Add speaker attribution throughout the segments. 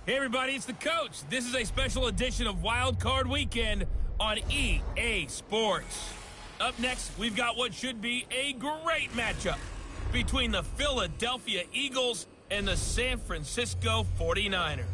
Speaker 1: Hey everybody, it's the coach. This is a special edition of Wild Card Weekend on EA Sports. Up next, we've got what should be a great matchup between the Philadelphia Eagles and the San Francisco 49ers.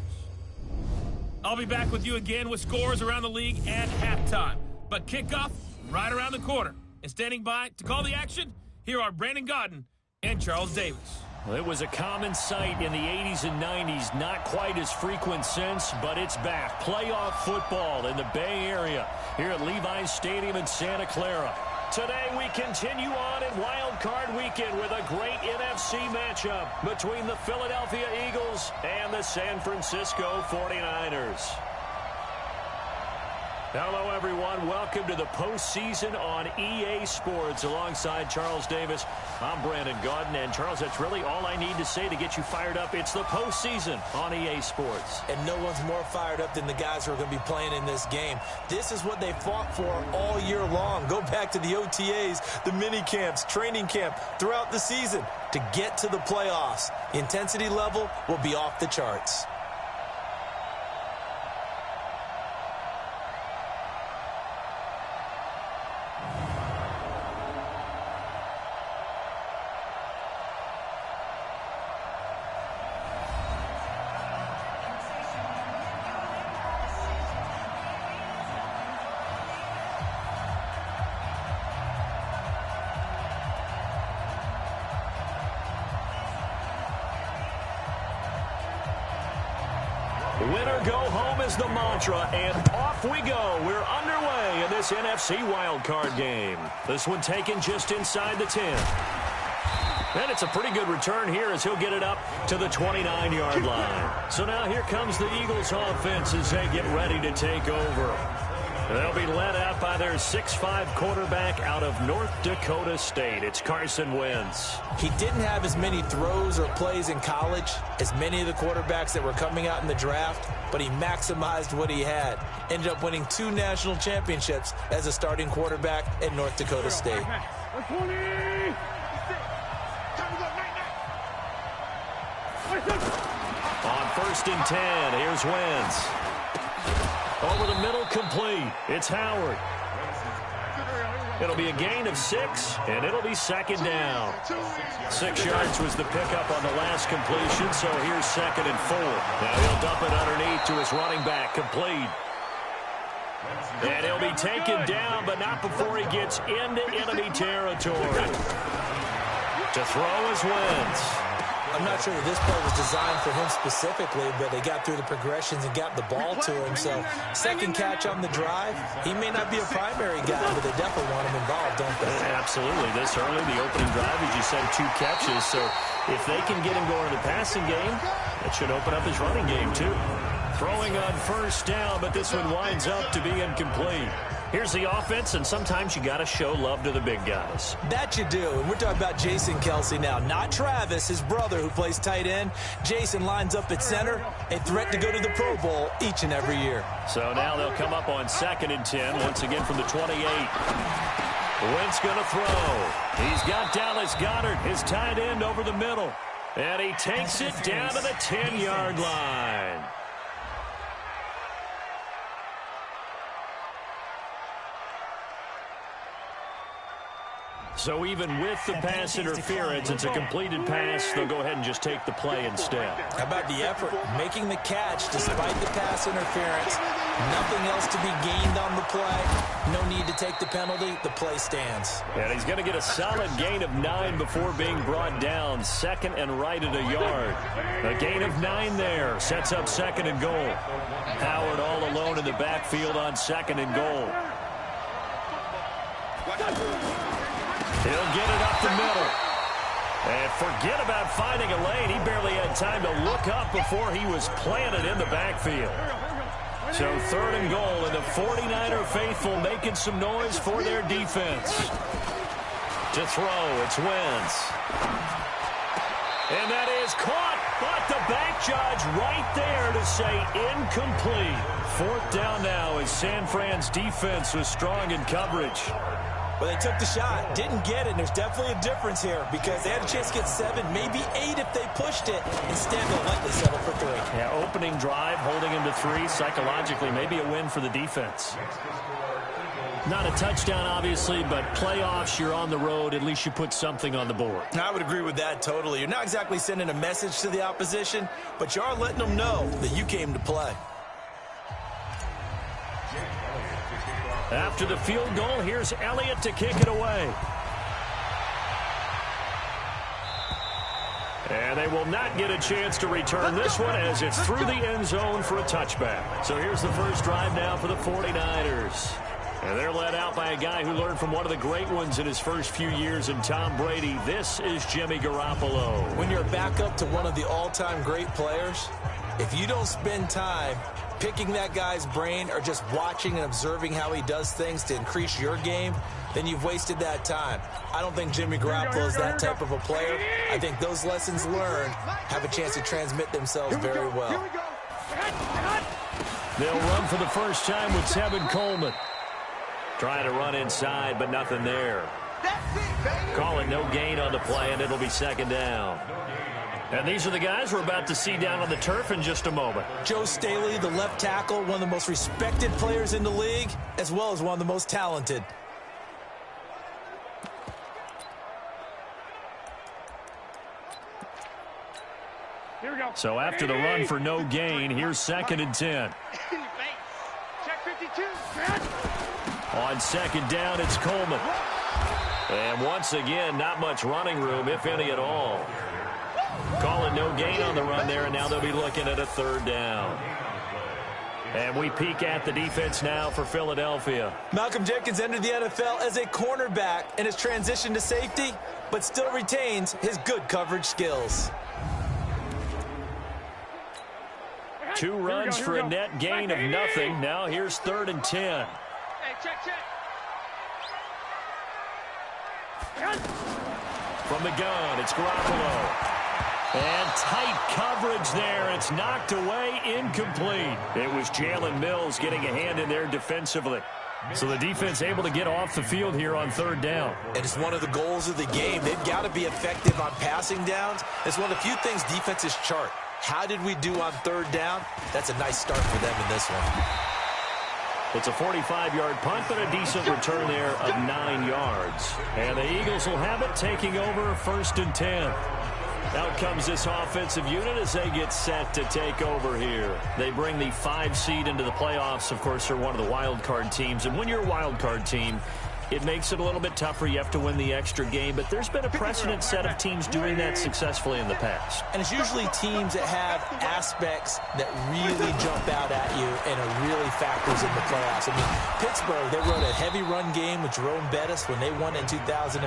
Speaker 1: I'll be back with you again with scores around the league at halftime. But kickoff right around the corner. And standing by to call the action, here are Brandon Godden and Charles Davis.
Speaker 2: Well, it was a common sight in the 80s and 90s, not quite as frequent since, but it's back. Playoff football in the Bay Area here at Levi's Stadium in Santa Clara. Today we continue on in Wild Card Weekend with a great NFC matchup between the Philadelphia Eagles and the San Francisco 49ers. Hello, everyone. Welcome to the postseason on EA Sports. Alongside Charles Davis, I'm Brandon Godden. And, Charles, that's really all I need to say to get you fired up. It's the postseason on EA Sports.
Speaker 3: And no one's more fired up than the guys who are going to be playing in this game. This is what they fought for all year long. Go back to the OTAs, the mini camps, training camp, throughout the season to get to the playoffs. The intensity level will be off the charts.
Speaker 2: Winner go home is the mantra, and off we go. We're underway in this NFC Wildcard game. This one taken just inside the 10. And it's a pretty good return here as he'll get it up to the 29-yard line. So now here comes the Eagles offense as they get ready to take over. They'll be led out by their 6'5" quarterback out of North Dakota State. It's Carson Wentz.
Speaker 3: He didn't have as many throws or plays in college as many of the quarterbacks that were coming out in the draft, but he maximized what he had. Ended up winning 2 national championships as a starting quarterback at North Dakota State.
Speaker 2: On 1st and 10, here's Wentz. Over the middle, complete. It's Howard. It'll be a gain of 6, and it'll be 2nd down. 6 yards was the pickup on the last completion, so here's 2nd and 4. Now he'll dump it underneath to his running back, complete. And he'll be taken down, but not before he gets into enemy territory. To throw is Wentz.
Speaker 3: I'm not sure that this play was designed for him specifically, but they got through the progressions and got the ball to him. So, second catch on the drive. He may not be a primary guy, but they definitely want him involved, don't they?
Speaker 2: Absolutely. This early, the opening drive, as you said, 2 catches. So, if they can get him going in the passing game, that should open up his running game, too. Throwing on 1st down, but this one winds up to be incomplete. Here's the offense, and sometimes you got to show love to the big guys.
Speaker 3: That you do. And we're talking about Jason Kelsey now, not Travis, his brother who plays tight end. Jason lines up at center, a threat to go to the Pro Bowl each and every year.
Speaker 2: So now they'll come up on 2nd and 10, once again from the 28. Wentz going to throw. He's got Dallas Goedert, his tight end, over the middle. And he takes it down to the 10-yard line. So even with the pass interference, it's a completed pass. They'll go ahead and just take the play instead.
Speaker 3: How about the effort? Making the catch despite the pass interference. Nothing else to be gained on the play. No need to take the penalty. The play stands.
Speaker 2: And he's going to get a solid gain of 9 before being brought down. 2nd and right at a yard. A gain of 9 there. Sets up 2nd and goal. Howard all alone in the backfield on 2nd and goal. He'll get it up the middle. And forget about finding a lane. He barely had time to look up before he was planted in the backfield. So 3rd and goal, and the 49er faithful making some noise for their defense. To throw, it's Wentz. And that is caught, but the back judge right there to say incomplete. 4th down now as San Fran's defense was strong in coverage.
Speaker 3: Well, they took the shot, didn't get it, and there's definitely a difference here because they had a chance to get 7, maybe 8 if they pushed it. Instead, they'll likely settle for 3.
Speaker 2: Yeah, opening drive, holding him to 3. Psychologically, maybe a win for the defense. Not a touchdown, obviously, but playoffs, you're on the road. At least you put something on the board.
Speaker 3: I would agree with that totally. You're not exactly sending a message to the opposition, but you are letting them know that you came to play.
Speaker 2: After the field goal, here's Elliott to kick it away. And they will not get a chance to return this one as it's through the end zone for a touchback. So here's the first drive now for the 49ers. And they're led out by a guy who learned from one of the great ones in his first few years in Tom Brady. This is Jimmy Garoppolo.
Speaker 3: When you're a backup to one of the all-time great players, if you don't spend time picking that guy's brain or just watching and observing how he does things to increase your game, then you've wasted that time. I don't think Jimmy Garoppolo is that type of a player. I think those lessons learned have a chance to transmit themselves very well.
Speaker 2: They'll run for the first time with Tevin Coleman. Trying to run inside, but nothing there. Calling no gain on the play, and it'll be second down. And these are the guys we're about to see down on the turf in just a moment.
Speaker 3: Joe Staley, the left tackle, one of the most respected players in the league, as well as one of the most talented.
Speaker 4: Here we go.
Speaker 2: So after the run for no gain, here's 2nd and 10.
Speaker 4: Check 52.
Speaker 2: On second down, it's Coleman. And once again, not much running room, if any at all. Calling no gain on the run there, and now they'll be looking at a 3rd down. And we peek at the defense now for Philadelphia.
Speaker 3: Malcolm Jenkins entered the NFL as a cornerback and has transitioned to safety, but still retains his good coverage skills.
Speaker 2: 2 runs for a net gain of nothing. Now here's 3rd and 10.
Speaker 4: Hey, check.
Speaker 2: From the gun, it's Garoppolo. And tight coverage there. It's knocked away, incomplete. It was Jalen Mills getting a hand in there defensively. So the defense able to get off the field here on 3rd down.
Speaker 3: And it's one of the goals of the game. They've got to be effective on passing downs. It's one of the few things defenses chart. How did we do on 3rd down? That's a nice start for them in this one.
Speaker 2: It's a 45-yard punt, but a decent return there of 9 yards. And the Eagles will have it, taking over 1st and 10. Out comes this offensive unit as they get set to take over here. They bring the 5 seed into the playoffs. Of course, they're one of the wild card teams. And when you're a wild card team, it makes it a little bit tougher. You have to win the extra game, but there's been a precedent set of teams doing that successfully in the past.
Speaker 3: And it's usually teams that have aspects that really jump out at you and it really factors in the playoffs. I mean, Pittsburgh, they rode a heavy run game with Jerome Bettis when they won in 2005.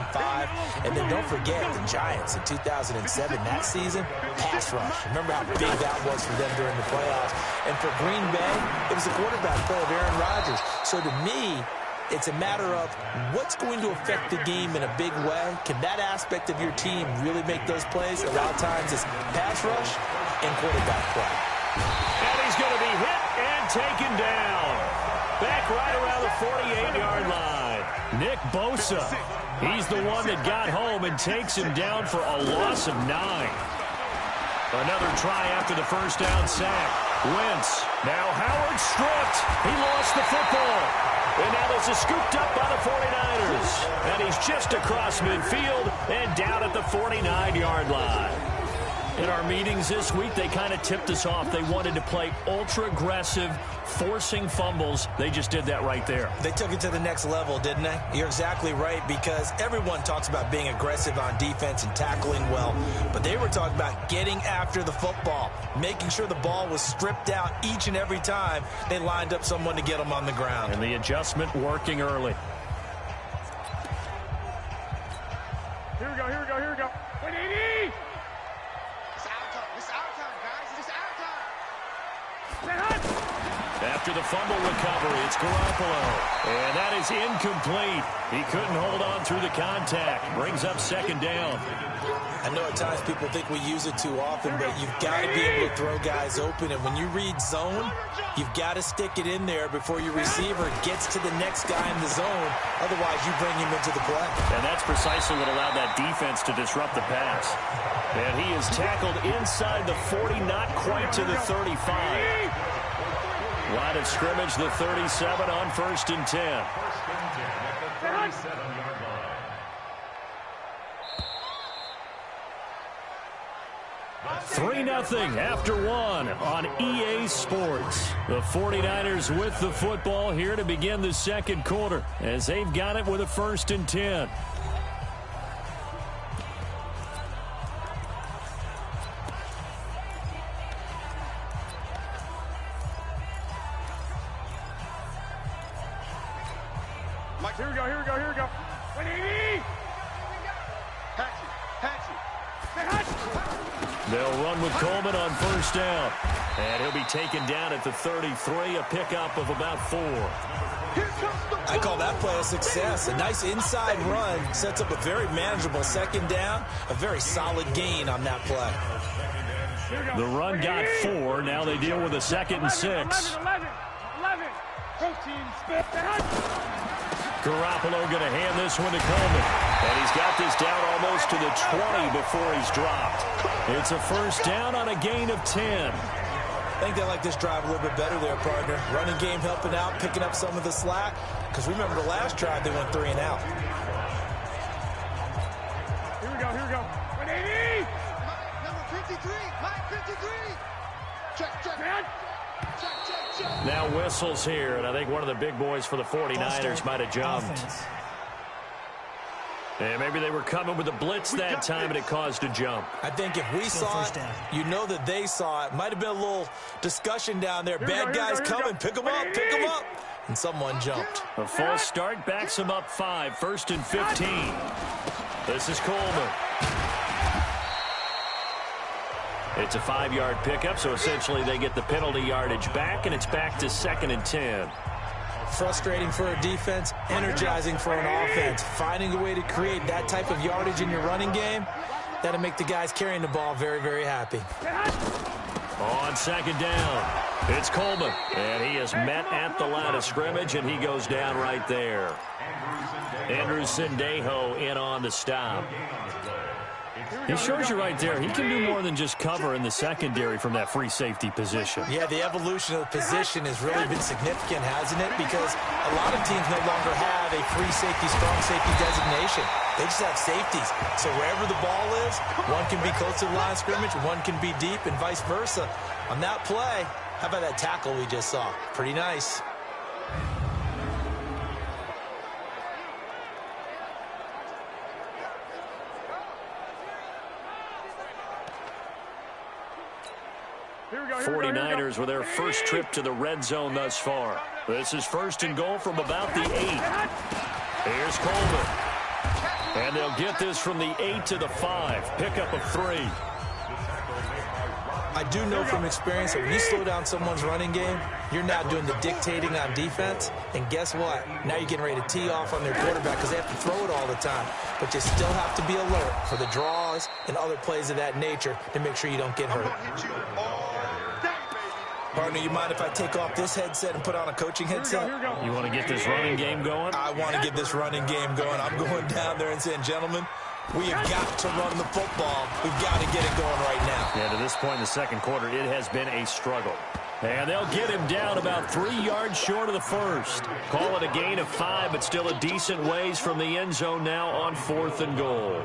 Speaker 3: And then don't forget the Giants in 2007, that season, pass rush. Remember how big that was for them during the playoffs. And for Green Bay, it was the quarterback play of Aaron Rodgers. So to me, it's a matter of what's going to affect the game in a big way. Can that aspect of your team really make those plays? A lot of times it's pass rush and quarterback play.
Speaker 2: And he's going to be hit and taken down. Back right around the 48-yard line. Nick Bosa. He's the one that got home and takes him down for a loss of 9. Another try after the first down sack. Wentz. Now Howard stripped. He lost the football. And now this is scooped up by the 49ers. And he's just across midfield and down at the 49-yard line. In our meetings this week, they kind of tipped us off. They wanted to play ultra-aggressive, forcing fumbles. They just did that right there.
Speaker 3: They took it to the next level, didn't they? You're exactly right, because everyone talks about being aggressive on defense and tackling well. But they were talking about getting after the football, making sure the ball was stripped out each and every time they lined up someone to get them on the ground.
Speaker 2: And the adjustment working early.
Speaker 4: Here we go. 180!
Speaker 2: after the fumble recovery. It's Garoppolo. And that is incomplete. He couldn't hold on through the contact. Brings up second down.
Speaker 3: I know at times people think we use it too often, but you've got to be able to throw guys open. And when you read zone, you've got to stick it in there before your receiver gets to the next guy in the zone. Otherwise, you bring him into the play.
Speaker 2: And that's precisely what allowed that defense to disrupt the pass. And he is tackled inside the 40, not quite to the 35. Line of scrimmage, the 37 on 1st and 10. 3-0 after 1 on EA Sports. The 49ers with the football here to begin the second quarter as they've got it with a 1st and 10.
Speaker 4: Here we go, here we go, here we go. 180!
Speaker 2: They'll run with Coleman on 1st down. And he'll be taken down at the 33, a pickup of about 4.
Speaker 3: I call that play a success. A nice inside run sets up a very manageable 2nd down. A very solid gain on that play.
Speaker 2: The run got 4. Now they deal with a 2nd and 6.
Speaker 4: 11. Protein spit.
Speaker 2: Garoppolo going to hand this one to Coleman. And he's got this down almost to the 20 before he's dropped. It's a 1st down on a gain of 10.
Speaker 3: I think they like this drive a little bit better there, partner. Running game helping out, picking up some of the slack. Because remember the last drive, they went 3 and out.
Speaker 4: Here we go, here we go. 180! Number 53, Mike 53. Check, man.
Speaker 2: Now whistles here, and I think one of the big boys for the 49ers might have jumped. And maybe they were coming with a blitz that time, and it caused a jump.
Speaker 3: I think if we saw it, you know that they saw it. Might have been a little discussion down there. Bad guys coming. Pick them up, pick them up. And someone jumped.
Speaker 2: A false start backs him up 5. 1st and 15. This is Coleman. It's a 5-yard pickup, so essentially they get the penalty yardage back, and it's back to 2nd and 10.
Speaker 3: Frustrating for a defense, energizing for an offense. Finding a way to create that type of yardage in your running game, that'll make the guys carrying the ball very, very happy.
Speaker 2: On 2nd down, it's Coleman, and he is met at the line of scrimmage, and he goes down right there. Andrew Sendejo in on the stop. He shows you right there, he can do more than just cover in the secondary from that free safety position.
Speaker 3: Yeah, the evolution of the position has really been significant, hasn't it? Because a lot of teams no longer have a free safety, strong safety designation. They just have safeties. So wherever the ball is, one can be close to the line of scrimmage, one can be deep, and vice versa. On that play, how about that tackle we just saw? Pretty nice.
Speaker 4: Here we go,
Speaker 2: 49ers with their first trip to the red zone thus far. This is 1st and goal from about the 8. Here's Coleman. And they'll get this from the 8 to the 5. Pickup of 3.
Speaker 3: I do know from experience that when you slow down someone's running game, you're now doing the dictating on defense. And guess what? Now you're getting ready to tee off on their quarterback because they have to throw it all the time. But you still have to be alert for the draws and other plays of that nature to make sure you don't get hurt. Partner, you mind if I take off this headset and put on a coaching headset?
Speaker 2: You want to get this running game going?
Speaker 3: I want to get this running game going. I'm going down there and saying, gentlemen, we have got to run the football. We've got to get it going right now.
Speaker 2: Yeah, to this point in the second quarter, it has been a struggle. And they'll get him down about 3 yards short of the first. Call it a gain of 5, but still a decent ways from the end zone now on 4th and goal.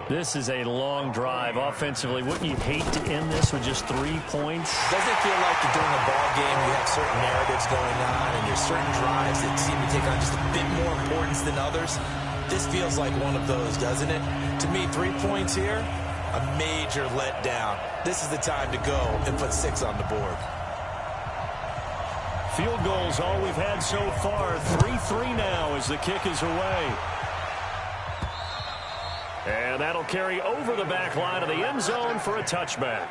Speaker 2: This is a long drive offensively. Wouldn't you hate to end this with just 3 points?
Speaker 3: Doesn't it feel like that during a ball game you have certain narratives going on and there's certain drives that seem to take on just a bit more importance than others? This feels like one of those, doesn't it? To me, 3 points here, a major letdown. This is the time to go and put 6 on the board.
Speaker 2: Field goals all we've had so far. 3-3 now as the kick is away. And that'll carry over the back line of the end zone for a touchback.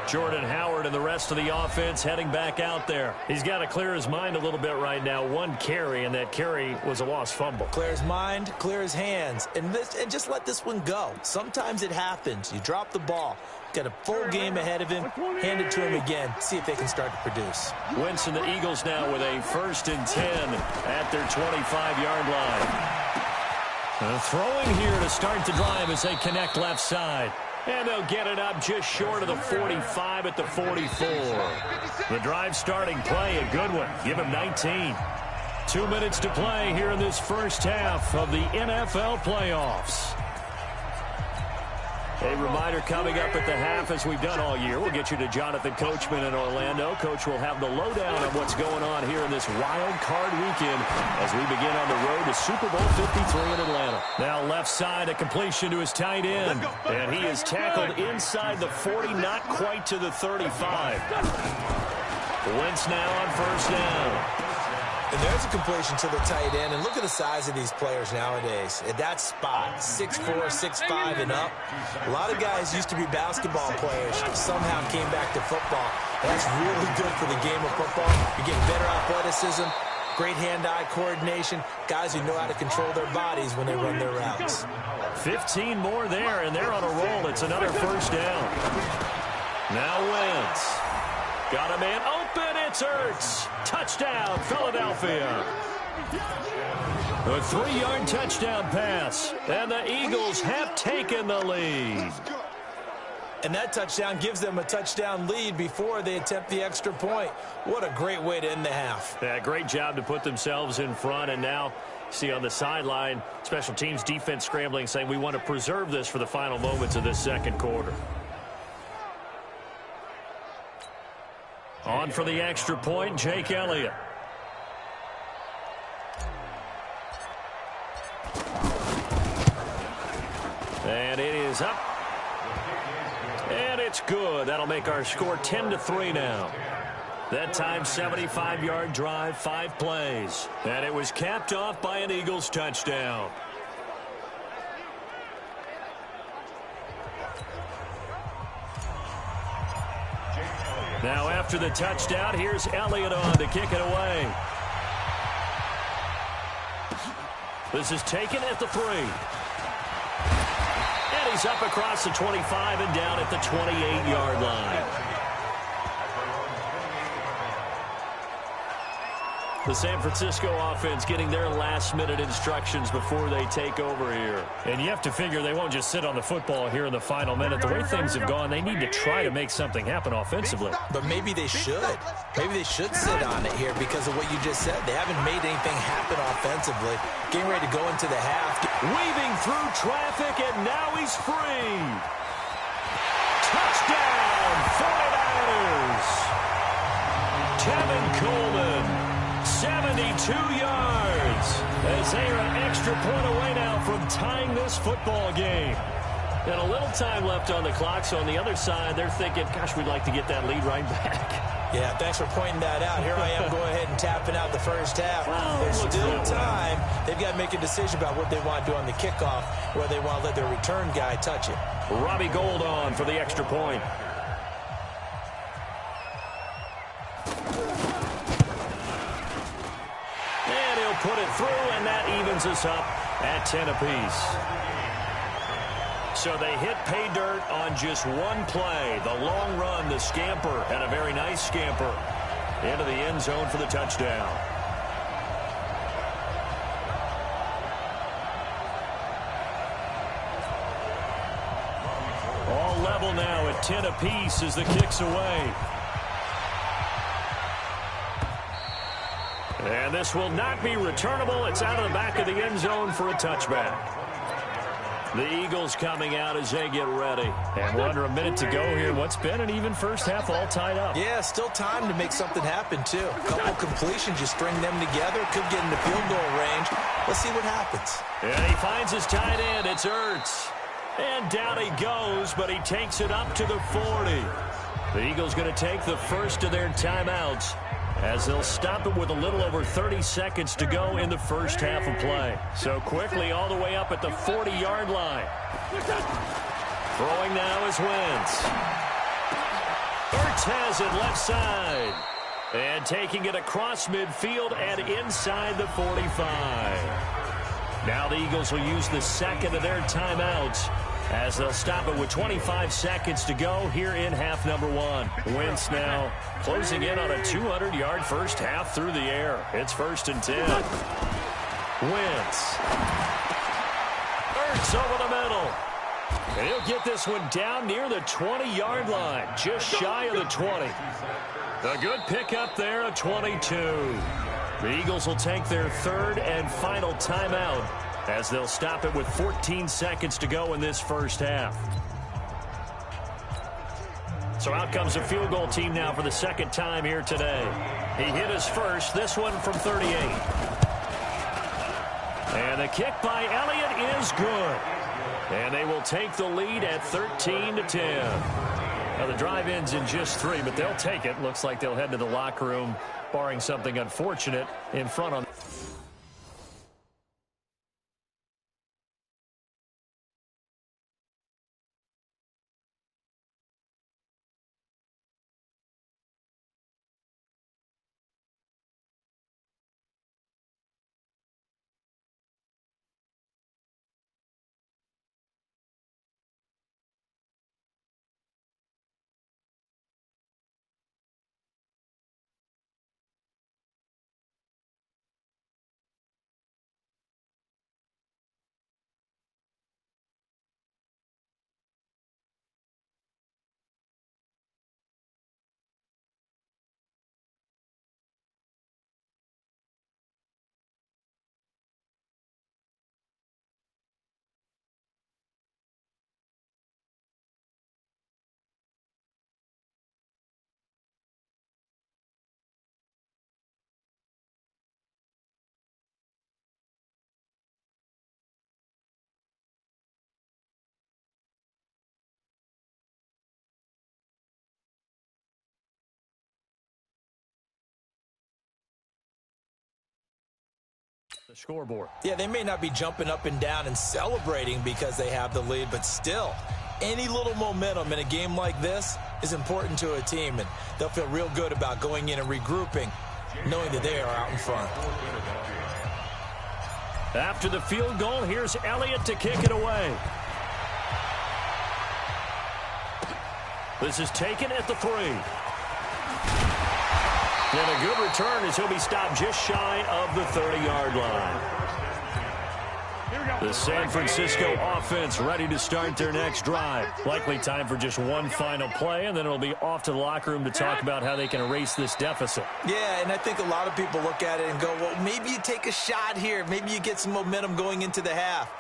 Speaker 2: Jordan Howard and the rest of the offense heading back out there. He's got to clear his mind a little bit right now. One carry, and that carry was a lost fumble.
Speaker 3: Clear his mind, clear his hands, and just let this one go. Sometimes it happens. You drop the ball. Got a full game ahead of him. Hand it to him again. See if they can start to produce.
Speaker 2: Wentz and the Eagles now with a 1st and 10 at their 25-yard line. Throwing here to start the drive as they connect left side. And they'll get it up just short of the 45 at the 44. The drive starting play, a good one. Give him 19. 2 minutes to play here in this first half of the NFL playoffs. A reminder coming up at the half, as we've done all year. We'll get you to Jonathan Coachman in Orlando. Coach will have the lowdown on what's going on here in this wild card weekend as we begin on the road to Super Bowl 53 in Atlanta. Now left side, a completion to his tight end. And he is tackled inside the 40, not quite to the 35. Wentz now on 1st down.
Speaker 3: And there's a completion to the tight end. And look at the size of these players nowadays. At that spot, 6'4", 6'5", and up. A lot of guys used to be basketball players, somehow came back to football. That's really good for the game of football. You're getting better athleticism, great hand-eye coordination, guys who know how to control their bodies when they run their routes.
Speaker 2: 15 more there, and they're on a roll. It's another 1st down. Now Wentz. Got a man open. It's Ertz. Touchdown, Philadelphia. A 3-yard touchdown pass. And the Eagles have taken the lead.
Speaker 3: And that touchdown gives them a touchdown lead before they attempt the extra point. What a great way to end the half.
Speaker 2: Yeah, great job to put themselves in front. And now, see on the sideline, special teams defense scrambling, saying we want to preserve this for the final moments of this second quarter. On for the extra point, Jake Elliott. And it is up. And it's good. That'll make our score 10-3 now. That time, 75-yard drive, 5 plays. And it was capped off by an Eagles touchdown. Now after the touchdown, here's Elliott on to kick it away. This is taken at the 3. And he's up across the 25 and down at the 28-yard line. The San Francisco offense getting their last-minute instructions before they take over here. And you have to figure they won't just sit on the football here in the final minute. The way things have gone, they need to try to make something happen offensively.
Speaker 3: But maybe they should. Maybe they should sit on it here because of what you just said. They haven't made anything happen offensively. Getting ready to go into the half.
Speaker 2: Weaving through traffic, and now he's free. Touchdown, 49ers. Tevin Coleman. 72 yards as they are an extra point away now from tying this football game. And a little time left on the clock, so on the other side, they're thinking, gosh, we'd like to get that lead right back.
Speaker 3: Yeah, thanks for pointing that out. Here I am going ahead and tapping out the first half. There's still time. They've got to make a decision about what they want to do on the kickoff, where they want to let their return guy touch it.
Speaker 2: Robbie Gould on for the extra point. Put it through, and that evens us up at 10 apiece. So they hit pay dirt on just one play. The long run, the scamper, and a very nice scamper into the end zone for the touchdown. All level now at 10 apiece as the kick's away. And this will not be returnable. It's out of the back of the end zone for a touchback. The Eagles coming out as they get ready. And we're under a minute to go here. What's been an even first half all tied up.
Speaker 3: Yeah, still time to make something happen, too. A couple completions, you string them together. Could get into field goal range. Let's see what happens.
Speaker 2: And he finds his tight end. It's Ertz. And down he goes, but he takes it up to the 40. The Eagles going to take the first of their timeouts, as they'll stop it with a little over 30 seconds to go in the first half of play. So quickly all the way up at the 40-yard line. Throwing now is Wentz. Ertz has it left side. And taking it across midfield and inside the 45. Now the Eagles will use the second of their timeouts as they'll stop it with 25 seconds to go here in half number one. Wentz now closing in on a 200-yard first half through the air. It's 1st and 10. Wentz. Ertz over the middle. And he'll get this one down near the 20-yard line, just shy of the 20. A good pickup there, a 22. The Eagles will take their third and final timeout as they'll stop it with 14 seconds to go in this first half. So out comes a field goal team now for the second time here today. He hit his first, this one from 38. And the kick by Elliott is good. And they will take the lead at 13-10. Now, the drive ends in just 3, but they'll take it. Looks like they'll head to the locker room, barring something unfortunate in front on. The scoreboard.
Speaker 3: Yeah, they may not be jumping up and down and celebrating because they have the lead, but still, any little momentum in a game like this is important to a team, and they'll feel real good about going in and regrouping, knowing that they are out in front.
Speaker 2: After the field goal, here's Elliott to kick it away. This is taken at the 3. And a good return as he'll be stopped just shy of the 30-yard line. The San Francisco offense ready to start their next drive. Likely time for just one final play, and then it'll be off to the locker room to talk about how they can erase this deficit.
Speaker 3: Yeah, and I think a lot of people look at it and go, well, maybe you take a shot here. Maybe you get some momentum going into the half.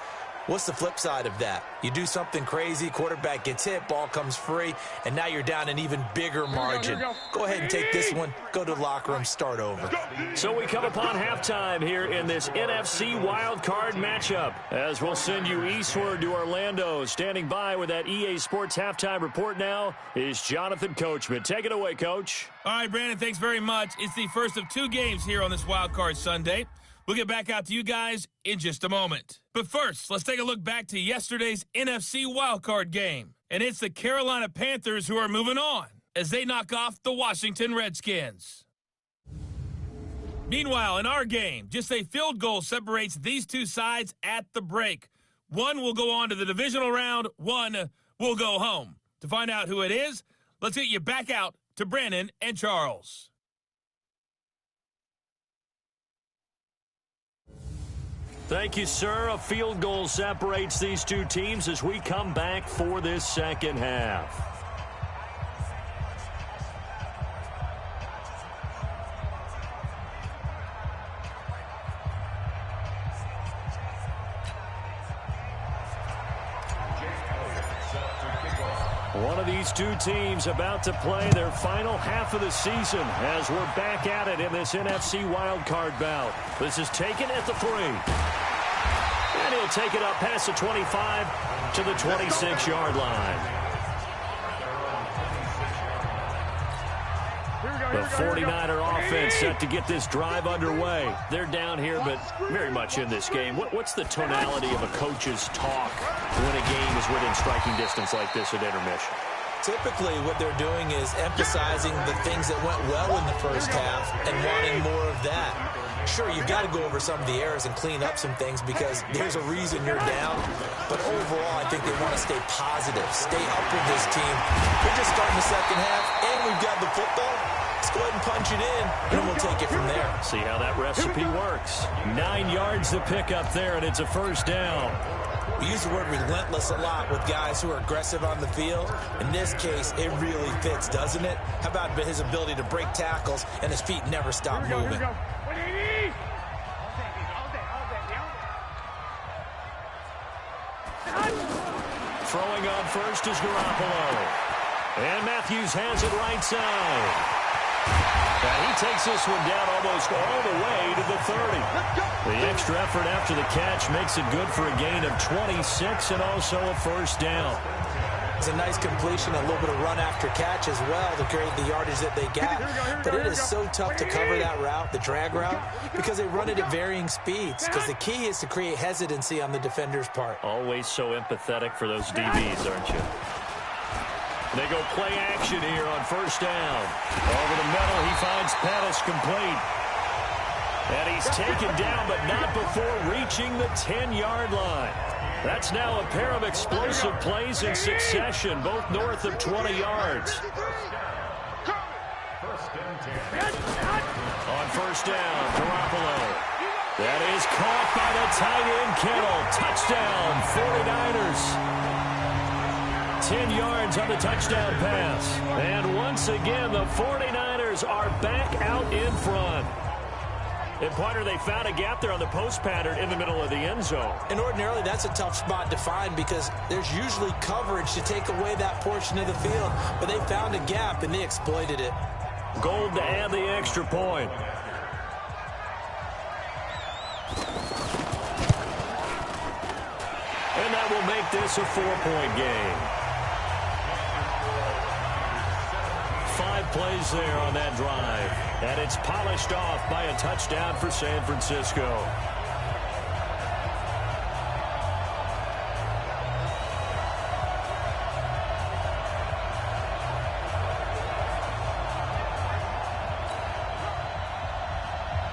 Speaker 3: What's the flip side of that? You do something crazy, quarterback gets hit, ball comes free, and now you're down an even bigger margin. Go ahead and take this one, go to the locker room, start over.
Speaker 2: So we come upon halftime here in this NFC Wildcard matchup, as we'll send you eastward to Orlando. Standing by with that EA Sports halftime report now is Jonathan Coachman. Take it away, Coach.
Speaker 1: All right, Brandon, thanks very much. It's the first of 2 games here on this Wildcard Sunday. We'll get back out to you guys in just a moment. But first, let's take a look back to yesterday's NFC Wildcard game. And it's the Carolina Panthers who are moving on as they knock off the Washington Redskins. Meanwhile, in our game, just a field goal separates these two sides at the break. One will go on to the divisional round, one will go home. To find out who it is, let's get you back out to Brandon and Charles.
Speaker 2: Thank you, sir. A field goal separates these two teams as we come back for this second half. One of these two teams about to play their final half of the season as we're back at it in this NFC Wildcard bout. This is taken at the 3. And he'll take it up past the 25 to the 26-yard line. The 49er offense set to get this drive underway. They're down here, but very much in this game. What's the tonality of a coach's talk when a game is within striking distance like this at intermission?
Speaker 3: Typically, what they're doing is emphasizing the things that went well in the first half and wanting more of that. Sure, you've got to go over some of the errors and clean up some things because there's a reason you're down. But overall, I think they want to stay positive, stay up with this team. We're just starting the second half, and we've got the football. Let's go ahead and punch it in, and we'll take it from there.
Speaker 2: See how that recipe works. 9 yards to pick up there, and it's a first down.
Speaker 3: We use the word relentless a lot with guys who are aggressive on the field. In this case, it really fits, doesn't it? How about his ability to break tackles and his feet never stop moving?
Speaker 2: Throwing on first is Garoppolo. And Matthews has it right side. And he takes this one down almost all the way to the 30. The extra effort after the catch makes it good for a gain of 26 and also a first down.
Speaker 3: It's a nice completion, a little bit of run after catch as well to create the yardage that they got. But it is so tough to cover that route, the drag route, because they run it at varying speeds. Because the key is to create hesitancy on the defender's part.
Speaker 2: Always so empathetic for those DBs, aren't you? They go play action here on first down. Over the middle, he finds Pettis complete. And he's taken down, but not before reaching the 10-yard line. That's now a pair of explosive plays in succession, both north of 20 yards. On first down, Garoppolo. That is caught by the tight end, Kittle. Touchdown, 49ers. 10 yards on the touchdown pass. And once again, the 49ers are back out in front. And, partner, they found a gap there on the post pattern in the middle of the end zone.
Speaker 3: And ordinarily, that's a tough spot to find because there's usually coverage to take away that portion of the field. But they found a gap, and they exploited it.
Speaker 2: Gold to add the extra point. And that will make this a 4-point game. 5 plays there on that drive. And it's polished off by a touchdown for San Francisco.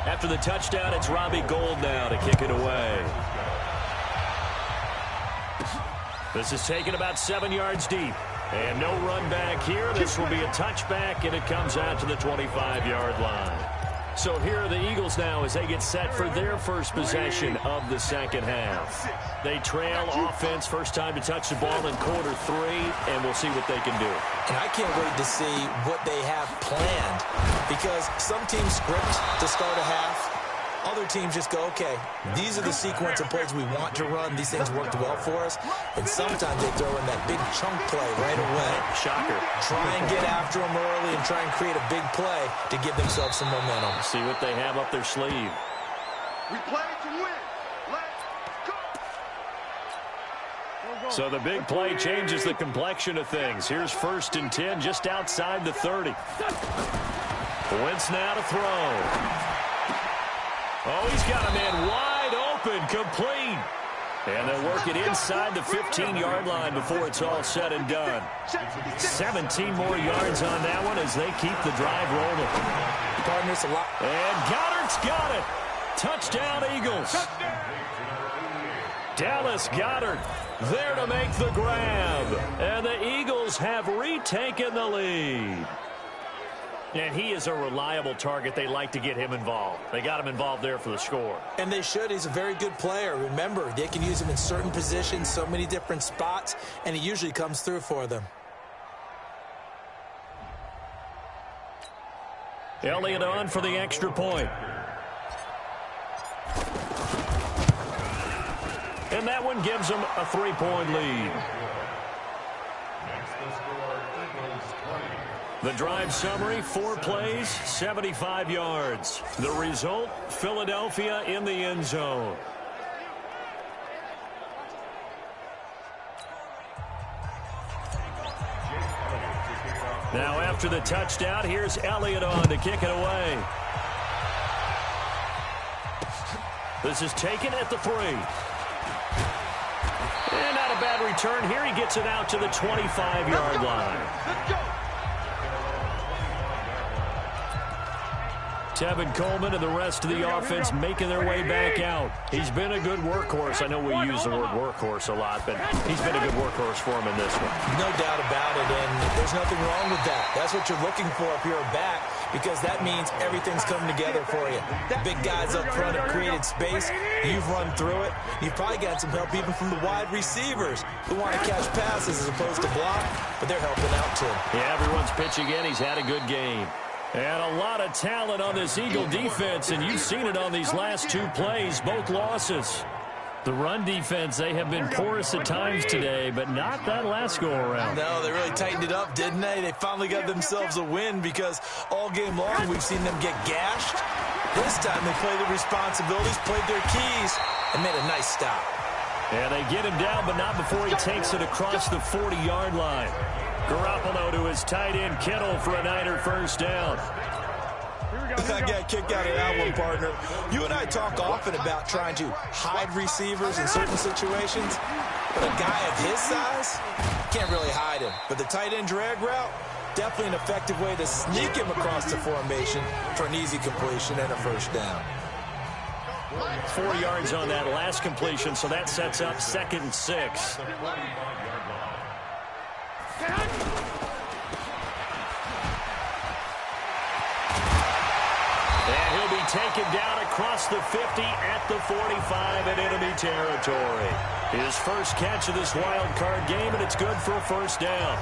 Speaker 2: After the touchdown, it's Robbie Gould now to kick it away. This is taken about 7 yards deep. And no run back here. This will be a touchback, and it comes out to the 25-yard line. So here are the Eagles now as they get set for their first possession of the second half. They trail offense, first time to touch the ball in quarter 3, and we'll see what they can do.
Speaker 3: And I can't wait to see what they have planned because some teams script to start a half. Other teams just go, okay, these are the sequence of plays we want to run. These things worked well for us. And sometimes they throw in that big chunk play right away.
Speaker 2: Shocker.
Speaker 3: Try and get after them early and try and create a big play to give themselves some momentum.
Speaker 2: See what they have up their sleeve.
Speaker 4: We play to win. Let's go.
Speaker 2: So the big play changes the complexion of things. Here's 1st and 10 just outside the 30. Wentz now to throw. Oh, he's got a man wide open, complete. And they'll work it inside the 15-yard line before it's all said and done. 17 more yards on that one as they keep the drive rolling.
Speaker 3: Partners a lot.
Speaker 2: And Goddard's got it. Touchdown, Eagles. Dallas Goedert there to make the grab. And the Eagles have retaken the lead. And he is a reliable target. They like to get him involved. They got him involved there for the score.
Speaker 3: And they should. He's a very good player. Remember, they can use him in certain positions, so many different spots, and he usually comes through for them.
Speaker 2: Elliott on for the extra point. And that one gives them a 3-point lead. The drive summary, 4 plays, 75 yards. The result, Philadelphia in the end zone. Now after the touchdown, here's Elliott on to kick it away. This is taken at the 3. And out of bad return here. He gets it out to the 25-yard line.
Speaker 4: Let's go.
Speaker 2: Tevin Coleman and the rest of the offense making their way back out. He's been a good workhorse. I know we use the word workhorse a lot, but he's been a good workhorse for him in this one.
Speaker 3: No doubt about it, and there's nothing wrong with that. That's what you're looking for if you're a back, because that means everything's coming together for you. The big guys up front have created space. You've run through it. You've probably got some help even from the wide receivers who want to catch passes as opposed to block, but they're helping out too.
Speaker 2: Yeah, everyone's pitching in. He's had a good game. And a lot of talent on this Eagle defense, and you've seen it on these last two plays, both losses. The run defense, they have been porous at times today, but not that last go-around.
Speaker 3: No, they really tightened it up, didn't they? They finally got themselves a win because all game long we've seen them get gashed. This time they played their responsibilities, played their keys, and made a nice stop.
Speaker 2: And they get him down, but not before he takes it across the 40-yard line. Garoppolo to his tight end, Kittle, for a Niner first down.
Speaker 3: I got a kick out of that one, partner. You and I talk often about trying to hide receivers in certain situations, but a guy of his size can't really hide him. But the tight end drag route, definitely an effective way to sneak him across the formation for an easy completion and a first down.
Speaker 2: 4 yards on that last completion, so that sets up 2nd and 6. And he'll be taken down across the 50 at the 45 in enemy territory. His first catch of this wild card game, and it's good for a first down.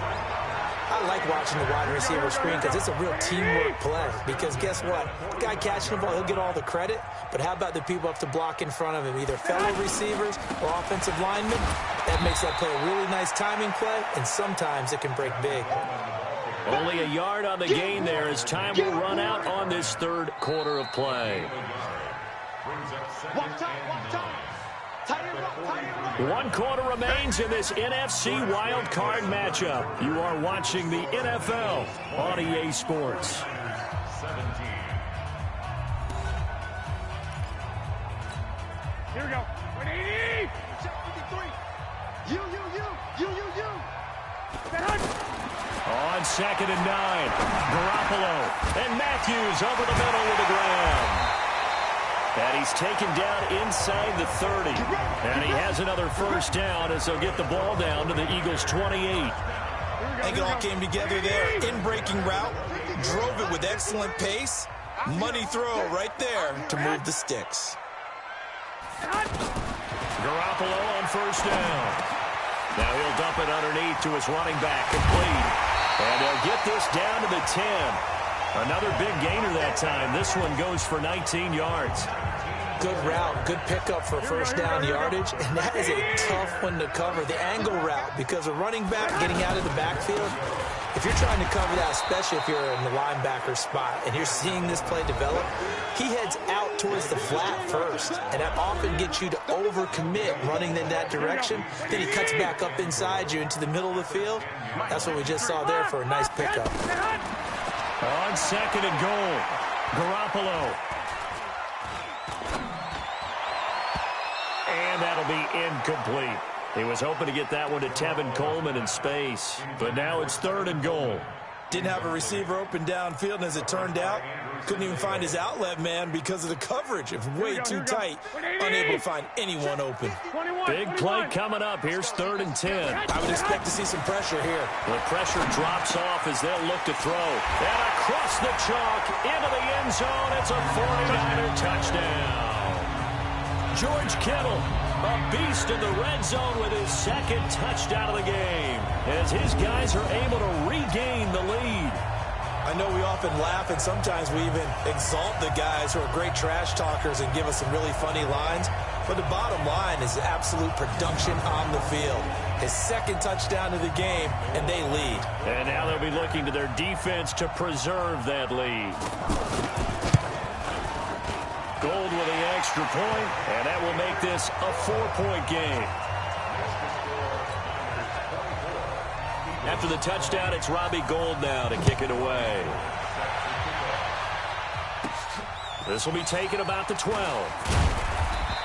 Speaker 3: I like watching the wide receiver screen because it's a real teamwork play. Because guess what? The guy catching the ball, he'll get all the credit. But how about the people up to block in front of him, either fellow receivers or offensive linemen? That makes that play a really nice timing play, and sometimes it can break big.
Speaker 2: Only a yard on the gain there as time will run out on this third quarter of play.
Speaker 4: Walk time.
Speaker 2: One quarter remains in this NFC Wildcard matchup. You are watching the NFL on EA Sports.
Speaker 4: Here we go. 180. Check 53. You.
Speaker 2: On 2nd and 9, Garoppolo and Matthews over the middle with the grab. And he's taken down inside the 30. And he has another first down as they'll get the ball down to the Eagles' 28.
Speaker 3: I think it all came together there. In-breaking route, drove it with excellent pace. Money throw right there to move the sticks.
Speaker 2: Garoppolo on first down. Now he'll dump it underneath to his running back, complete. And they'll get this down to the 10. Another big gainer that time. This one goes for 19 yards.
Speaker 3: Good route, good pickup for first down yardage, and that is a tough one to cover. The angle route, because a running back getting out of the backfield, if you're trying to cover that, especially if you're in the linebacker spot and you're seeing this play develop, he heads out towards the flat first, and that often gets you to overcommit running in that direction. Then he cuts back up inside you into the middle of the field. That's what we just saw there for a nice pickup.
Speaker 2: On 2nd and goal, Garoppolo. And that'll be incomplete. He was hoping to get that one to Tevin Coleman in space. But now it's 3rd and goal.
Speaker 3: Didn't have a receiver open downfield, and as it turned out, couldn't even find his outlet man because of the coverage. It was way too tight. Unable to find anyone open.
Speaker 2: Big play coming up. Here's 3rd and 10.
Speaker 3: I would expect to see some pressure here.
Speaker 2: The pressure drops off as they'll look to throw. And across the chalk, into the end zone. It's a 49er touchdown. George Kittle, a beast in the red zone with his 2nd touchdown of the game, as his guys are able to regain the lead.
Speaker 3: I know we often laugh, and sometimes we even exalt the guys who are great trash talkers and give us some really funny lines. But the bottom line is absolute production on the field. His 2nd touchdown of the game, and they lead.
Speaker 2: And now they'll be looking to their defense to preserve that lead. Gold with the extra point, and that will make this a 4-point game. After the touchdown, it's Robbie Gould now to kick it away. This will be taken about the 12.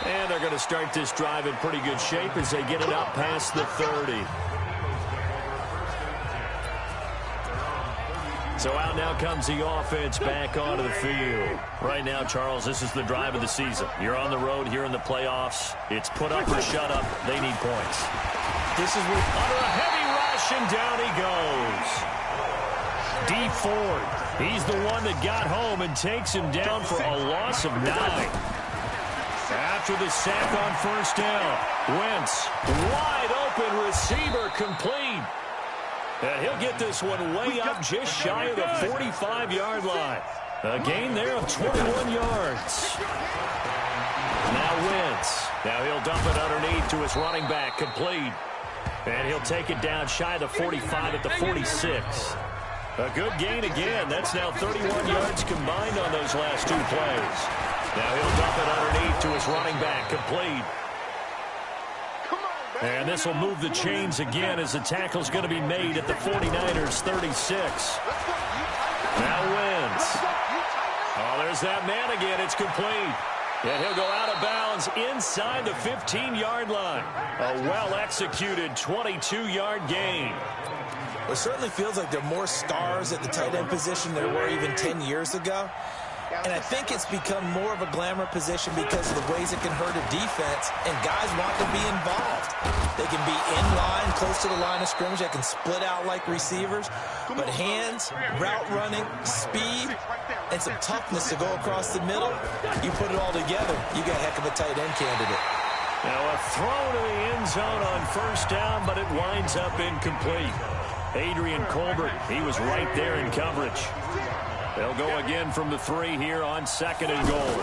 Speaker 2: And they're going to start this drive in pretty good shape as they get it up past the 30. So out now comes the offense back onto the field. Right now, Charles, this is the drive of the season. You're on the road here in the playoffs. It's put up or shut up. They need points.
Speaker 3: This is where
Speaker 2: under a heavy rush, and down he goes. D. Ford, he's the one that got home and takes him down for a loss of 9. After the sack on first down, Wentz, wide open receiver, complete. And he'll get this one way up just shy of the 45-yard line. A gain there of 21 yards. Now Wentz. Now he'll dump it underneath to his running back, complete. And he'll take it down shy of the 45 at the 46. A good gain again. That's now 31 yards combined on those last 2 plays. Now he'll dump it underneath to his running back, complete. And this will move the chains again as the tackle's going to be made at the 49ers 36. Now Wentz. Oh, there's that man again. It's complete. And he'll go out of bounds inside the 15-yard line. A well-executed 22-yard gain.
Speaker 3: It certainly feels like there are more stars at the tight end position than there were even 10 years ago. And I think it's become more of a glamour position because of the ways it can hurt a defense, and guys want to be involved. They can be in line, close to the line of scrimmage. They can split out like receivers. But hands, route running, speed, and some toughness to go across the middle, you put it all together, you got a heck of a tight end candidate.
Speaker 2: Now a throw to the end zone on first down, but it winds up incomplete. Adrian Colbert, he was right there in coverage. They'll go again from the 3 here on 2nd and goal.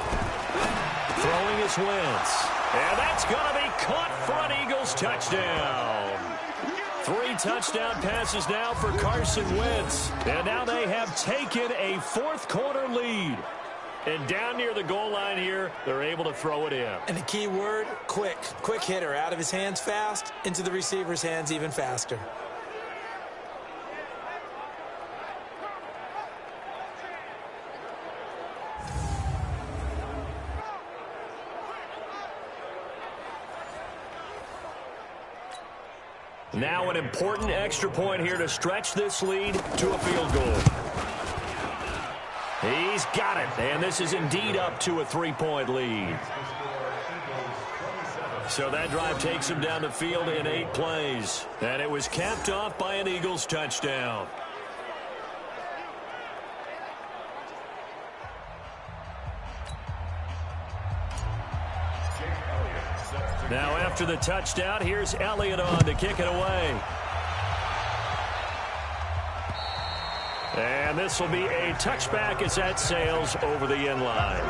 Speaker 2: Throwing is Wentz. And that's going to be caught for an Eagles touchdown. 3 touchdown passes now for Carson Wentz. And now they have taken a 4th-quarter lead. And down near the goal line here, they're able to throw it in.
Speaker 3: And the key word, quick. Quick hitter. Out of his hands fast, into the receiver's hands even faster.
Speaker 2: Now an important extra point here to stretch this lead to a field goal. He's got it, and this is indeed up to a 3-point lead. So that drive takes him down the field in 8 plays, and it was capped off by an Eagles touchdown. Now after the touchdown, here's Elliott on to kick it away. And this will be a touchback as that sails over the end line.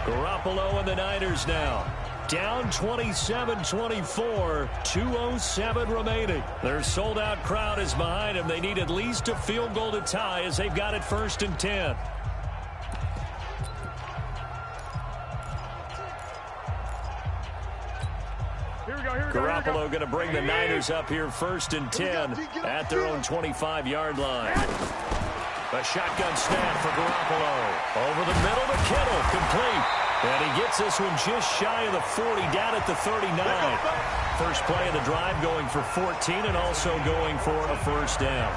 Speaker 2: Garoppolo and the Niners now. Down 27-24, 2:07 remaining. Their sold-out crowd is behind them. They need at least a field goal to tie as they've got it 1st and 10. Garoppolo going to bring the Niners up here 1st and 10 at their own 25-yard line. A shotgun snap for Garoppolo. Over the middle to Kittle, complete. And he gets this one just shy of the 40, down at the 39. First play of the drive going for 14 and also going for a 1st down.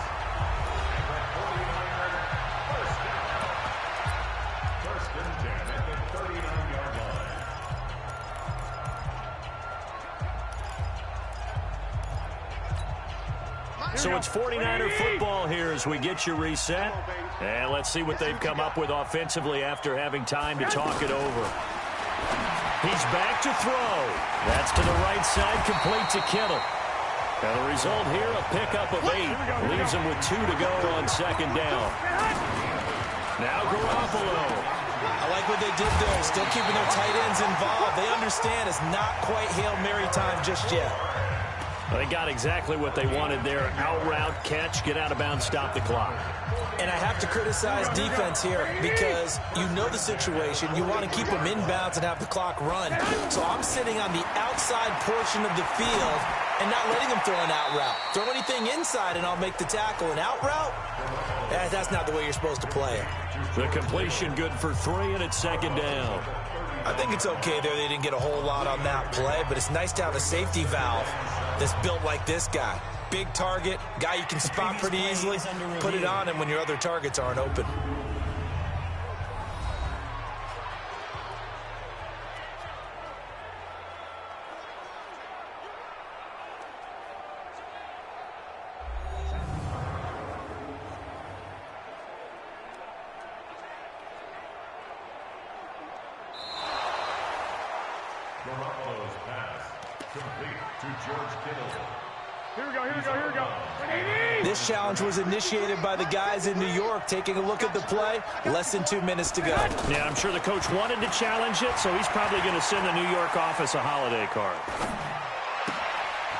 Speaker 2: So it's 49er football here as we get you reset. And let's see what they've come up with offensively after having time to talk it over. He's back to throw. That's to the right side, complete to Kittle. And the result here, a pickup of 8. Leaves him with 2 to go on 2nd down. Now Garoppolo.
Speaker 3: I like what they did there. Still keeping their tight ends involved. They understand it's not quite Hail Mary time just yet.
Speaker 2: They got exactly what they wanted there. Out route, catch, get out of bounds, stop the clock.
Speaker 3: And I have to criticize defense here because you know the situation. You want to keep them inbounds and have the clock run. So I'm sitting on the outside portion of the field and not letting them throw an out route. Throw anything inside and I'll make the tackle. An out route? That's not the way you're supposed to play it.
Speaker 2: The completion good for 3 and it's 2nd down.
Speaker 3: I think it's okay there. They didn't get a whole lot on that play, but it's nice to have a safety valve that's built like this guy. Big target, guy you can spot pretty easily. Put it on him when your other targets aren't open. This challenge was initiated by the guys in New York. Taking a look at the play, less than 2 minutes to go.
Speaker 2: Yeah, I'm sure the coach wanted to challenge it, so he's probably going to send the New York office a holiday card.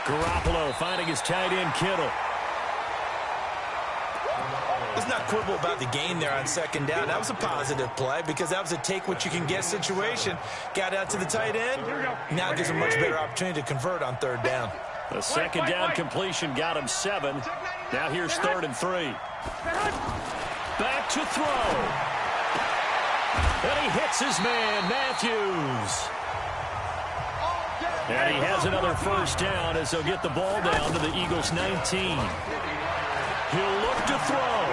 Speaker 2: Garoppolo finding his tight end, Kittle.
Speaker 3: Let's not quibble about the gain there on second down. That was a positive play because that was a take-what-you-can-get situation. Got out to the tight end. Now gives him a much better opportunity to convert on third down.
Speaker 2: The second down completion got him 7. Now here's 3rd and 3. Back to throw. And he hits his man, Matthews. And he has another first down as they'll get the ball down to the Eagles' 19. He'll look to throw.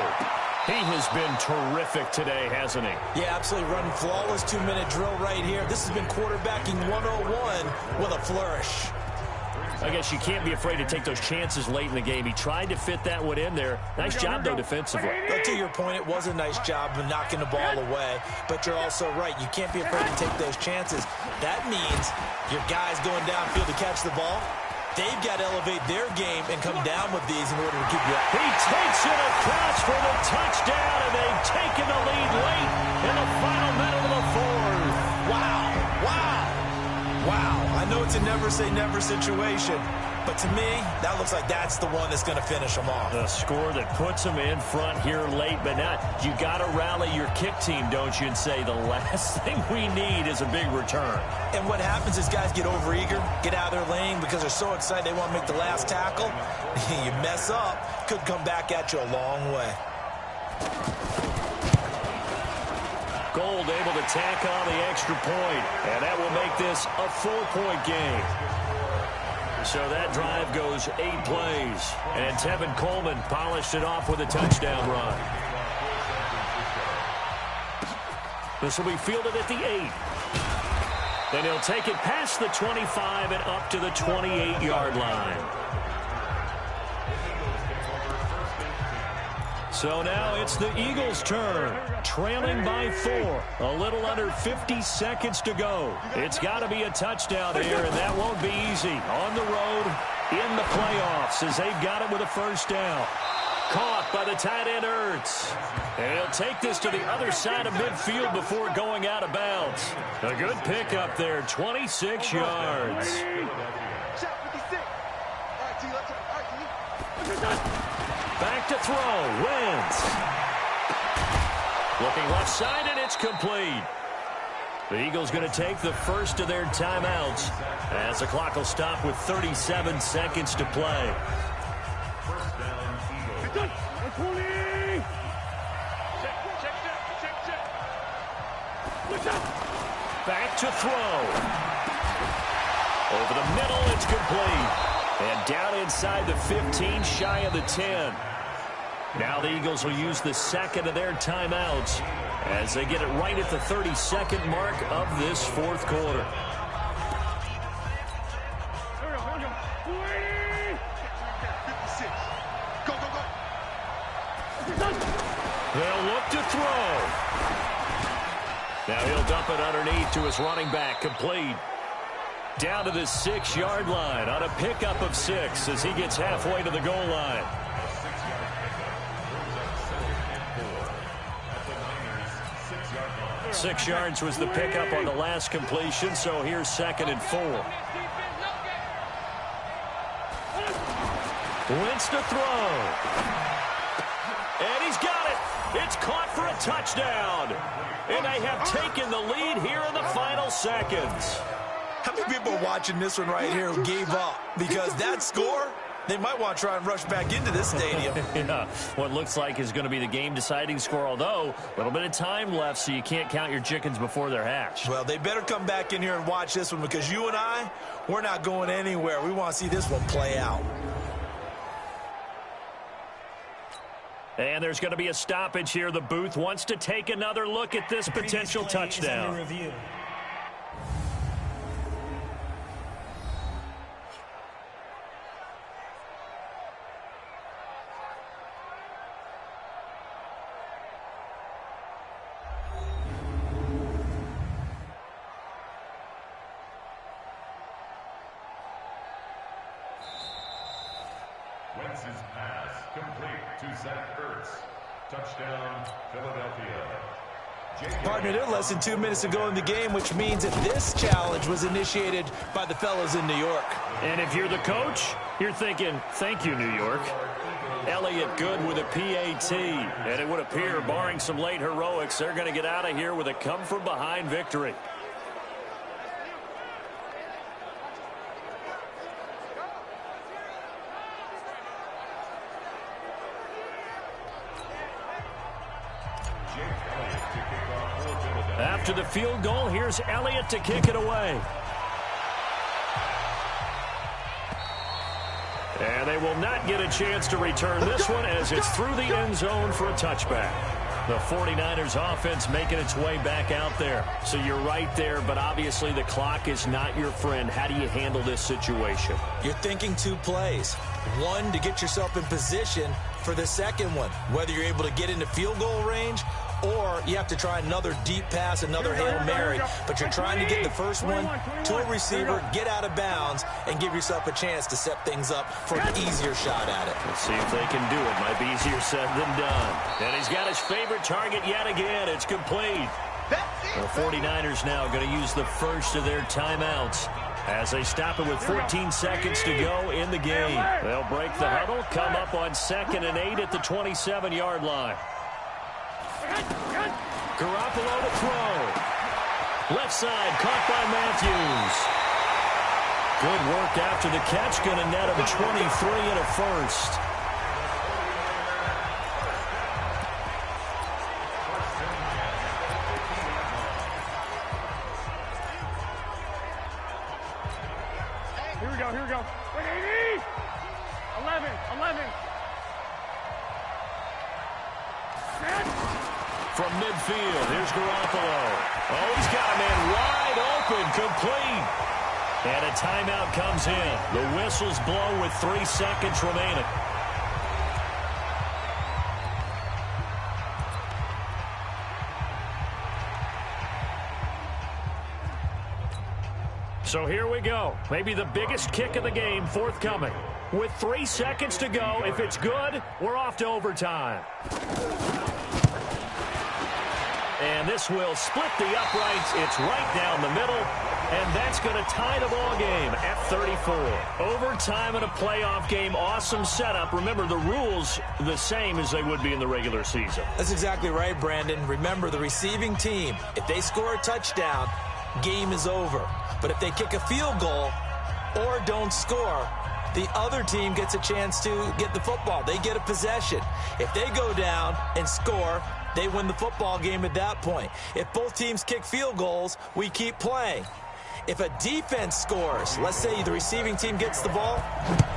Speaker 2: He has been terrific today, hasn't he?
Speaker 3: Yeah, absolutely. Running flawless 2-minute drill right here. This has been quarterbacking 101 with a flourish.
Speaker 2: I guess you can't be afraid to take those chances late in the game. He tried to fit that one in there. Nice job, though, defensively.
Speaker 3: But to your point, it was a nice job of knocking the ball away. But you're also right. You can't be afraid to take those chances. That means your guys going downfield to catch the ball, they've got to elevate their game and come down with these in order to keep you up.
Speaker 2: He takes it across for the touchdown, and they've taken the lead late in the final minute of the fourth.
Speaker 3: Wow. Wow. Wow. I know it's a never-say-never situation, but to me, that looks like that's the one that's going to finish them off.
Speaker 2: The score that puts them in front here late, but now you got to rally your kick team, don't you, and say the last thing we need is a big return.
Speaker 3: And what happens is guys get overeager, get out of their lane because they're so excited they want to make the last tackle. You mess up, could come back at you a long way.
Speaker 2: Gold able to tack on the extra point, and that will make this a 4-point game. So that drive goes 8 plays, and Tevin Coleman polished it off with a touchdown run. This will be fielded at the 8. Then he'll take it past the 25 and up to the 28-yard line. So now it's the Eagles' turn, trailing by 4. A little under 50 seconds to go. It's got to be a touchdown here, and that won't be easy. On the road, in the playoffs, as they've got it with a first down. Caught by the tight end, Ertz. And he'll take this to the other side of midfield before going out of bounds. A good pickup there, 26 yards. Back to throw, Wentz. Looking left side, and it's complete. The Eagles going to take the first of their timeouts as the clock will stop with 37 seconds to play. Back to throw. Over the middle, it's complete. And down inside the 15, shy of the 10. Now the Eagles will use the second of their timeouts as they get it right at the 32nd mark of this fourth quarter. They'll look to throw. Now he'll dump it underneath to his running back, complete. Down to the 6-yard line on a pickup of 6 as he gets halfway to the goal line. Six yards was the pickup on the last completion, so here's 2nd and 4. Wentz to throw. And he's got it. It's caught for a touchdown. And they have taken the lead here in the final seconds.
Speaker 3: How many people are watching this one right here who gave up? Because that score, they might want to try and rush back into this stadium.
Speaker 2: Yeah, what looks like is going to be the game-deciding score, although a little bit of time left, so you can't count your chickens before they're hatched.
Speaker 3: Well, they better come back in here and watch this one, because you and I, we're not going anywhere. We want to see this one play out.
Speaker 2: And there's going to be a stoppage here. The booth wants to take another look at this potential touchdown.
Speaker 5: Wentz's pass complete to Zach Ertz. Touchdown, Philadelphia.
Speaker 3: Partner, they're less than 2 minutes to go in the game, which means that this challenge was initiated by the fellas in New York.
Speaker 2: And if you're the coach, you're thinking, thank you, New York. Elliott good with a PAT. And it would appear, barring some late heroics, they're going to get out of here with a come-from-behind victory. After the field goal, here's Elliott to kick it away. And they will not get a chance to return this one as it's through the end zone for a touchback. The 49ers offense making its way back out there. So you're right there, but obviously the clock is not your friend. How do you handle this situation?
Speaker 3: You're thinking 2 plays. One, to get yourself in position for the second one, whether you're able to get into field goal range or you have to try another deep pass, another Hail Mary. But you're trying to get the first one to a receiver, get out of bounds, and give yourself a chance to set things up for an easier shot at it.
Speaker 2: Let's see if they can do it. Might be easier said than done. And he's got his favorite target yet again. It's complete. The 49ers now going to use the first of their timeouts as they stop it with 14 seconds to go in the game. They'll break the huddle, come up on 2nd and 8 at the 27-yard line. Garoppolo to throw. Left side, caught by Matthews. Good work after the catch. Going to net him 23 and a first.
Speaker 4: Here we go, here we go. 180! 11.
Speaker 2: From midfield, here's Garoppolo. Oh, he's got a man wide open, complete. And a timeout comes in. The whistles blow with 3 seconds remaining. So here we go. Maybe the biggest kick of the game forthcoming. With 3 seconds to go, if it's good, we're off to overtime. And this will split the uprights. It's right down the middle. And that's going to tie the ball game at 34. Overtime in a playoff game. Awesome setup. Remember, the rules the same as they would be in the regular season.
Speaker 3: That's exactly right, Brandon. Remember, the receiving team, if they score a touchdown, game is over. But if they kick a field goal or don't score, the other team gets a chance to get the football. They get a possession. If they go down and score, they win the football game at that point. If both teams kick field goals, we keep playing. If a defense scores, let's say the receiving team gets the ball,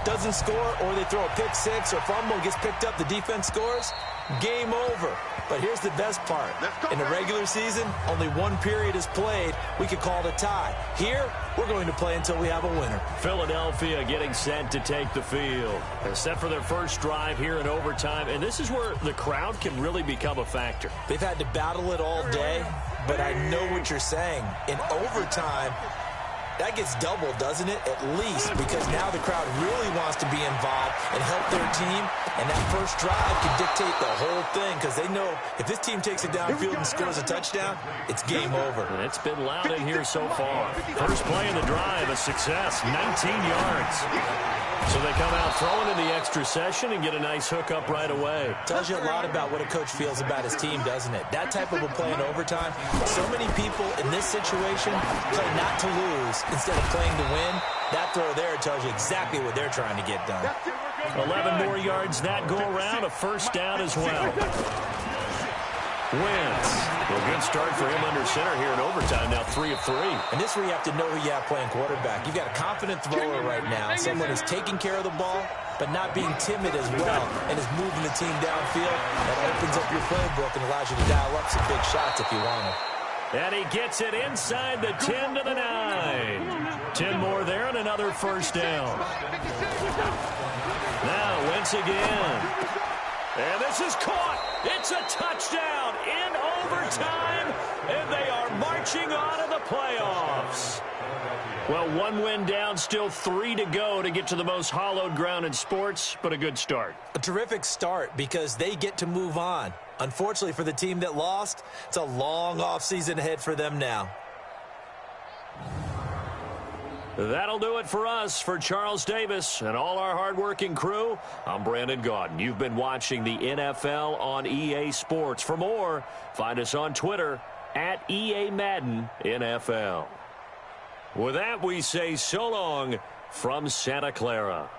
Speaker 3: doesn't score, or they throw a pick six or fumble, gets picked up, the defense scores, game over. But here's the best part. In the regular season, only 1 period is played. We could call it a tie. Here, we're going to play until we have a winner.
Speaker 2: Philadelphia getting set to take the field. They're set for their first drive here in overtime, and this is where the crowd can really become a factor.
Speaker 3: They've had to battle it all day, but I know what you're saying. In overtime, that gets doubled, doesn't it? At least, because now the crowd really wants to be involved and help their team, and that first drive can dictate the whole thing, because they know if this team takes it downfield and scores a touchdown, it's game over.
Speaker 2: And it's been loud in here so far. First play of the drive, a success, 19 yards. So they come out throwing in the extra session and get a nice hook up right away.
Speaker 3: Tells you a lot about what a coach feels about his team, doesn't it? That type of a play in overtime, so many people in this situation play not to lose instead of playing to win. That throw there tells you exactly what they're trying to get done.
Speaker 2: 11 more yards that go around, a first down as well. Wentz. Well, good start for him under center here in overtime. Now 3 of 3.
Speaker 3: And this is where you have to know who you have playing quarterback. You've got a confident thrower right now. Someone who's taking care of the ball, but not being timid as well, and is moving the team downfield. That opens up your playbook and allows you to dial up some big shots if you want them.
Speaker 2: And he gets it inside the 10 to the 9. 10 more there and another first down. Now Wentz again. And this is caught. It's a touchdown in overtime, and they are marching on to the playoffs. Well, 1 win down, still 3 to go to get to the most hallowed ground in sports, but a good start.
Speaker 3: A terrific start because they get to move on. Unfortunately for the team that lost, it's a long offseason ahead for them now.
Speaker 2: That'll do it for us. For Charles Davis and all our hardworking crew, I'm Brandon Gaudin. You've been watching the NFL on EA Sports. For more, find us on Twitter at EA Madden NFL. With that, we say so long from Santa Clara.